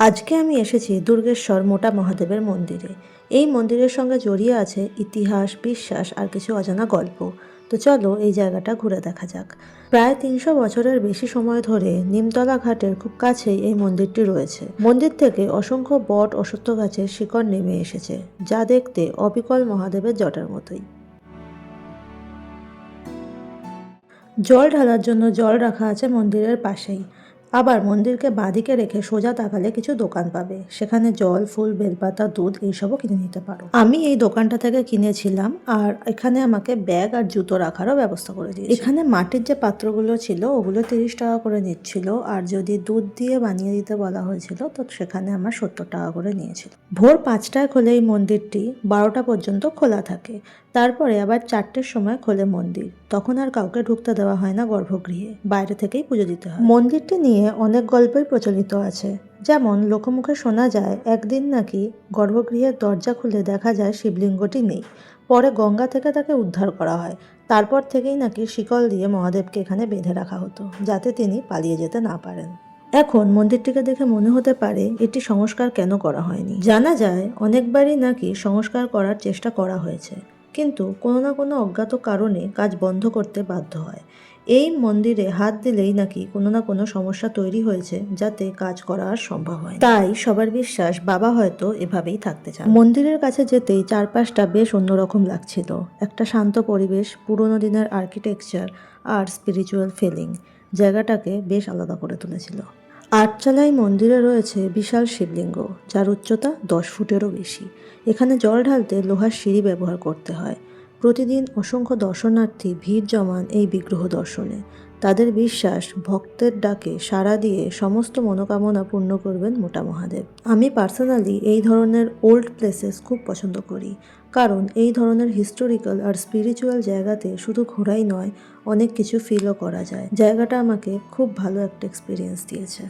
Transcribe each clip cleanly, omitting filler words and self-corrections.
আজকে আমি এসেছি দুর্গেশ্বর মোটা মহাদেবের মন্দিরে। এই মন্দিরের সঙ্গে জড়িয়ে আছে ইতিহাস, বিশ্বাস আর কিছু অজানা গল্প। তো চলো এই জায়গাটা ঘুরে দেখা যাক। প্রায় 300 বছরের বেশি সময় ধরে নিমতলা ঘাটের খুব কাছেই এই মন্দিরটি রয়েছে। মন্দির থেকে অসংখ্য বট অশ্বত্থ গাছের শিকড় নেমে এসেছে, যা দেখতে অবিকল মহাদেবের জটার মতোই। জল ঢালার জন্য জল রাখা আছে মন্দিরের পাশেই। আবার মন্দিরকে বাঁদিকে রেখে সোজা তাকালে কিছু দোকান পাবে, সেখানে জল, ফুল, বেলপাতা, দুধ এইসবও কিনে নিতে পারো। আমি এই দোকানটা থেকে কিনেছিলাম, আর এখানে আমাকে ব্যাগ আর জুতো রাখারও ব্যবস্থা করে দিয়েছে। এখানে মাটির যে পাত্রগুলো ছিল ওগুলো 30 টাকা করে নিচ্ছিল, আর যদি দুধ দিয়ে বানিয়ে দিতে বলা হয়েছিল তো সেখানে আমার 70 টাকা করে নিয়েছিল। ভোর 5টায় খোলে এই মন্দিরটি, 12টা পর্যন্ত খোলা থাকে। তারপরে আবার 4টের সময় খোলে মন্দির, তখন আর কাউকে ঢুকতে দেওয়া হয় না গর্ভগৃহে, বাইরে থেকেই পুজো দিতে হয়। মন্দিরটি নিয়ে অনেক গল্পই প্রচলিত আছে। যেমন লোকমুখে শোনা যায় একদিন নাকি গর্ভগৃহের দরজা খুলে দেখা যায় শিবলিঙ্গটি নেই। পরে গঙ্গা থেকে তাকে উদ্ধার করা হয়। তারপর থেকেই নাকি শিকল দিয়ে মহাদেবকে এখানে বেঁধে রাখা হতো, যাতে তিনি পালিয়ে যেতে না পারেন। এখন মন্দিরটিকে দেখে মনে হতে পারে এটি সংস্কার কেন করা হয়নি। জানা যায় অনেকবারই নাকি সংস্কার করার চেষ্টা করা হয়েছে, কিন্তু কোনো না কোনো অজ্ঞাত কারণে কাজ বন্ধ করতে বাধ্য হয়। এই মন্দিরে হাত দিলেই নাকি কোনো না কোনো সমস্যা তৈরি হয়েছে, যাতে কাজ করা আর সম্ভব হয়। তাই সবার বিশ্বাস বাবা হয়তো এভাবেই থাকতে চান। মন্দিরের কাছে যেতেই চারপাশটা বেশ অন্যরকম লাগছিল। একটা শান্ত পরিবেশ, পুরোনো দিনের আর্কিটেকচার আর স্পিরিচুয়াল ফিলিং জায়গাটাকে বেশ আলাদা করে তুলেছিল। আটচালাই মন্দিরে রয়েছে বিশাল শিবলিঙ্গ, যার উচ্চতা 10 ফুটেরও বেশি। এখানে জল ঢালতে লোহার সিঁড়ি ব্যবহার করতে হয়। প্রতিদিন অসংখ্য দর্শনার্থী ভিড় জমান এই বিগ্রহ দর্শনে। তাদের বিশ্বাস ভক্তের ডাকে সাড়া দিয়ে সমস্ত মনোকামনা পূর্ণ করবেন মোটা মহাদেব। আমি পার্সোনালি এই ধরনের ওল্ড প্লেসেস খুব পছন্দ করি, কারণ এই ধরনের হিস্টোরিক্যাল আর স্পিরিচুয়াল জায়গাতে শুধু ঘোরাই নয়, অনেক কিছু ফিলও করা যায়। জায়গাটা আমাকে খুব ভালো একটা এক্সপিরিয়েন্স দিয়েছে।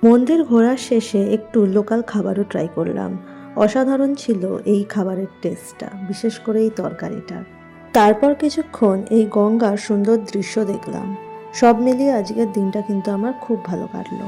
মন্দির ঘোরার শেষে একটু লোকাল খাবারও ট্রাই করলাম। অসাধারণ ছিল এই খাবারের টেস্টটা, বিশেষ করে এই তরকারিটা। তারপর কিছুক্ষণ এই গঙ্গার সুন্দর দৃশ্য দেখলাম। সব মিলিয়ে আজকের দিনটা কিন্তু আমার খুব ভালো কাটলো।